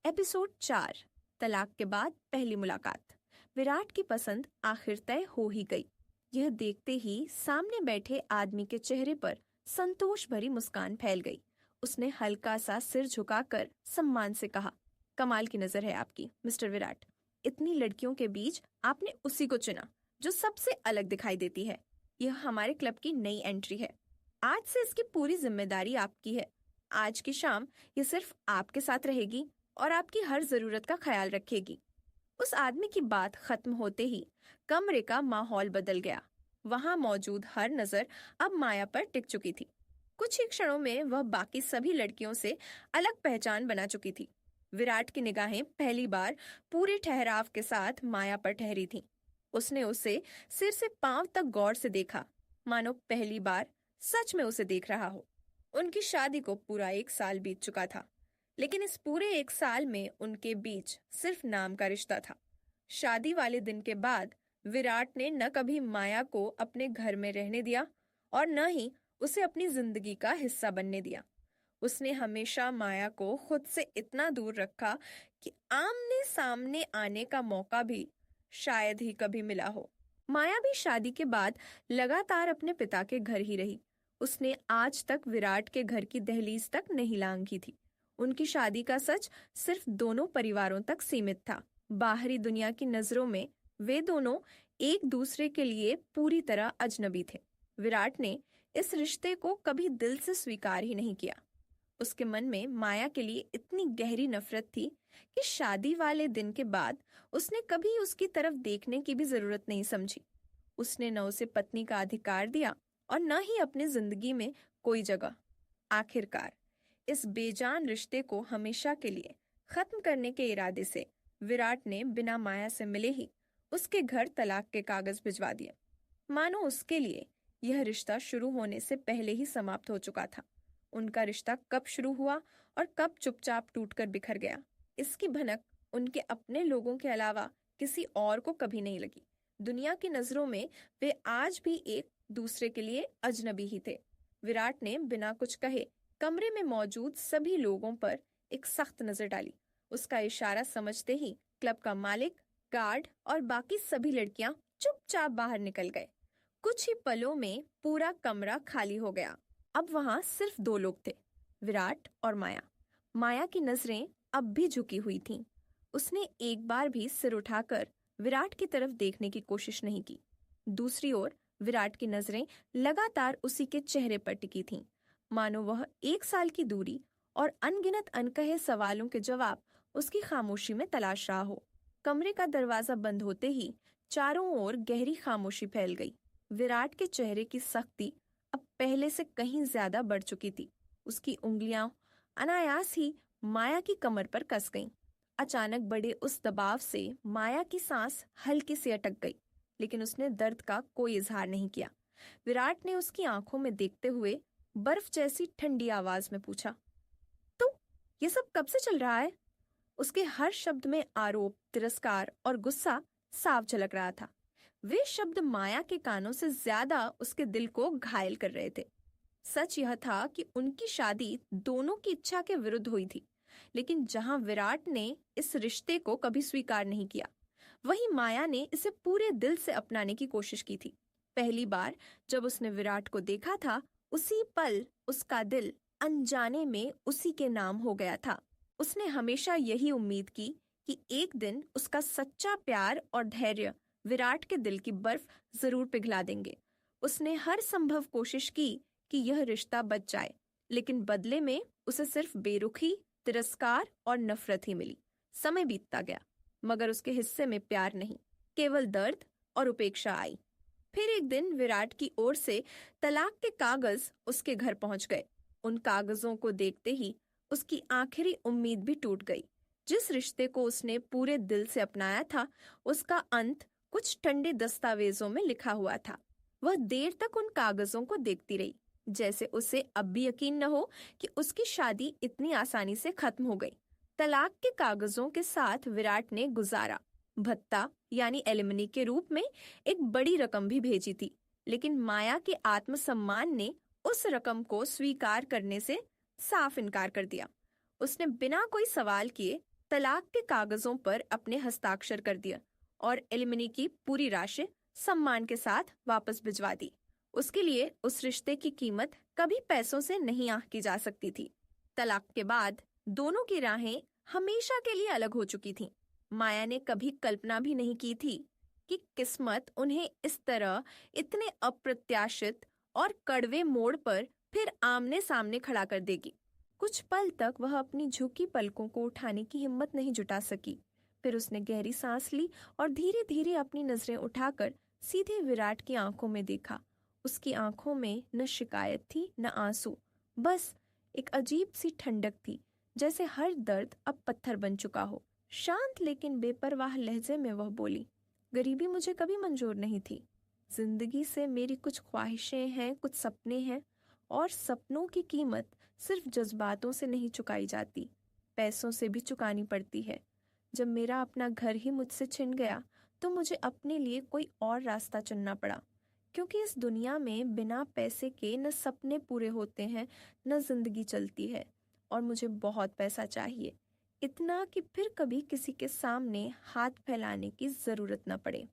Episode 4 तलाक के बाद पहली मुलाकात। विराट की पसंद आखिर तय हो ही गई। यह देखते ही सामने बैठे आदमी के चेहरे पर संतोष भरी मुस्कान फैल गई। उसने हल्का सा सिर झुकाकर सम्मान से कहा, कमाल की नजर है आपकी मिस्टर विराट। इतनी लड़कियों के बीच आपने उसी को चुना जो सबसे अलग दिखाई देती है। यह हमारे क्लब की नई एंट्री है। आज से इसकी पूरी जिम्मेदारी आपकी है। आज की शाम ये सिर्फ आपके साथ रहेगी और आपकी हर जरूरत का ख्याल रखेगी। उस आदमी की बात खत्म होते ही कमरे का माहौल बदल गया। वहां मौजूद हर नजर अब माया पर टिक चुकी थी। कुछ ही क्षणों में वह बाकी सभी लड़कियों से अलग पहचान बना चुकी थी। विराट की निगाहें पहली बार पूरे ठहराव के साथ माया पर ठहरी थीं। उसने उसे सिर से पांव तक गौर से देखा, मानो पहली बार सच में उसे देख रहा हो। उनकी शादी को पूरा 1 साल बीत चुका था, लेकिन इस पूरे 1 साल में उनके बीच सिर्फ नाम का रिश्ता था। शादी वाले दिन के बाद विराट ने न कभी माया को अपने घर में रहने दिया और न ही उसे अपनी जिंदगी का हिस्सा बनने दिया। उसने हमेशा माया को खुद से इतना दूर रखा कि आमने सामने आने का मौका भी शायद ही कभी मिला हो। माया भी शादी के बाद लगातार अपने पिता के घर ही रही। उसने आज तक विराट के घर की दहलीज तक नहीं लांघी थी। उनकी शादी का सच सिर्फ दोनों परिवारों तक सीमित था। बाहरी दुनिया की नजरों में वे दोनों एक दूसरे के लिए पूरी तरह अजनबी थे। विराट ने इस रिश्ते को कभी दिल से स्वीकार ही नहीं किया। उसके मन में माया के लिए इतनी गहरी नफरत थी कि शादी वाले दिन के बाद उसने कभी उसकी तरफ देखने की भी जरूरत नहीं समझी। उसने न उसे पत्नी का अधिकार दिया और न ही अपनी जिंदगी में कोई जगह। आखिरकार इस बेजान रिश्ते को हमेशा के लिए खत्म करने के इरादे से विराट ने बिना माया से मिले ही उसके घर तलाक के कागज भिजवा दिए, मानो उसके लिए यह रिश्ता शुरू होने से पहले ही समाप्त हो चुका था। उनका रिश्ता कब शुरू हुआ और कब चुपचाप टूटकर बिखर गया, इसकी भनक उनके अपने लोगों के अलावा किसी और को कभी नहीं लगी। दुनिया की नजरों में वे आज भी एक दूसरे के लिए अजनबी ही थे। विराट ने बिना कुछ कहे कमरे में मौजूद सभी लोगों पर एक सख्त नजर डाली। उसका इशारा समझते ही क्लब का मालिक, गार्ड और बाकी सभी लड़कियां चुपचाप बाहर निकल गए। कुछ ही पलों में पूरा कमरा खाली हो गया। अब वहां सिर्फ 2 लोग थे, विराट और माया। माया की नजरें अब भी झुकी हुई थीं। उसने एक बार भी सिर उठाकर विराट की तरफ देखने की कोशिश नहीं की। दूसरी ओर विराट की नजरें लगातार उसी के चेहरे पर टिकी थीं, मानो वह 1 साल की दूरी और अनगिनत अनकहे सवालों के जवाब उसकी खामोशी में तलाश रहा हो। कमरे का दरवाजा बंद होते ही चारों ओर गहरी खामोशी फैल गई। विराट के चेहरे की सख्ती अब पहले से कहीं ज्यादा बढ़ चुकी थी। उसकी उंगलियां अनायास ही माया की कमर पर कस गईं। अचानक बढ़े उस दबाव से माया की सांस हल्की से अटक गई, लेकिन उसने दर्द का कोई इजहार नहीं किया। विराट ने उसकी आंखों में देखते हुए बर्फ जैसी ठंडी आवाज में पूछा, तो ये सब कब से चल रहा है? उसके हर शब्द में आरोप, तिरस्कार और गुस्सा साफ झलक रहा था। वे शब्द माया के कानों से ज्यादा उसके दिल को घायल कर रहे थे। सच यह था कि उनकी शादी दोनों की इच्छा के विरुद्ध हुई थी, लेकिन जहां विराट ने इस रिश्ते को कभी स्वीकार नहीं किया, वहीं माया ने इसे पूरे दिल से अपनाने की कोशिश की थी। पहली बार जब उसने विराट को देखा था, उसी पल उसका दिल अनजाने में उसी के नाम हो गया था। उसने हमेशा यही उम्मीद की कि एक दिन उसका सच्चा प्यार और धैर्य विराट के दिल की बर्फ जरूर पिघला देंगे। उसने हर संभव कोशिश की कि यह रिश्ता बच जाए, लेकिन बदले में उसे सिर्फ बेरुखी, तिरस्कार और नफरत ही मिली। समय बीतता गया, मगर उसके हिस्से में प्यार नहीं, केवल दर्द और उपेक्षा आई। फिर एक दिन विराट की ओर से तलाक के कागज उसके घर पहुंच गए। उन कागजों को देखते ही उसकी आखिरी उम्मीद भी टूट गई। जिस रिश्ते को उसने पूरे दिल से अपनाया था, उसका अंत कुछ ठंडे दस्तावेजों में लिखा हुआ था। वह देर तक उन कागजों को देखती रही, जैसे उसे अब भी यकीन न हो कि उसकी शादी इतनी आसानी से खत्म हो गई। तलाक के कागजों के साथ विराट ने गुजारा भत्ता यानी एलिमनी के रूप में एक बड़ी रकम भी भेजी थी, लेकिन माया के आत्मसम्मान ने उस रकम को स्वीकार करने से साफ इनकार कर दिया। उसने बिना कोई सवाल किए तलाक के कागजों पर अपने हस्ताक्षर कर दिया और एलिमनी की पूरी राशि सम्मान के साथ वापस भिजवा दी। उसके लिए उस रिश्ते की कीमत कभी पैसों से नहीं आंकी जा सकती थी। तलाक के बाद दोनों की राहें हमेशा के लिए अलग हो चुकी थीं। माया ने कभी कल्पना भी नहीं की थी कि किस्मत उन्हें इस तरह इतने अप्रत्याशित और कड़वे मोड़ पर फिर आमने सामने खड़ा कर देगी। कुछ पल तक वह अपनी झुकी पलकों को उठाने की हिम्मत नहीं जुटा सकी। फिर उसने गहरी सांस ली और धीरे धीरे अपनी नजरें उठाकर सीधे विराट की आंखों में देखा। उसकी आंखों में न शिकायत थी न आंसू, बस एक अजीब सी ठंडक थी, जैसे हर दर्द अब पत्थर बन चुका हो। शांत लेकिन बेपरवाह लहजे में वह बोली, गरीबी मुझे कभी मंजूर नहीं थी। जिंदगी से मेरी कुछ ख्वाहिशें हैं, कुछ सपने हैं, और सपनों की कीमत सिर्फ जज्बातों से नहीं चुकाई जाती, पैसों से भी चुकानी पड़ती है। जब मेरा अपना घर ही मुझसे छिन गया तो मुझे अपने लिए कोई और रास्ता चुनना पड़ा, क्योंकि इस दुनिया में बिना पैसे के न सपने पूरे होते हैं न जिंदगी चलती है। और मुझे बहुत पैसा चाहिए, इतना कि फिर कभी किसी के सामने हाथ फैलाने की जरूरत न पड़े।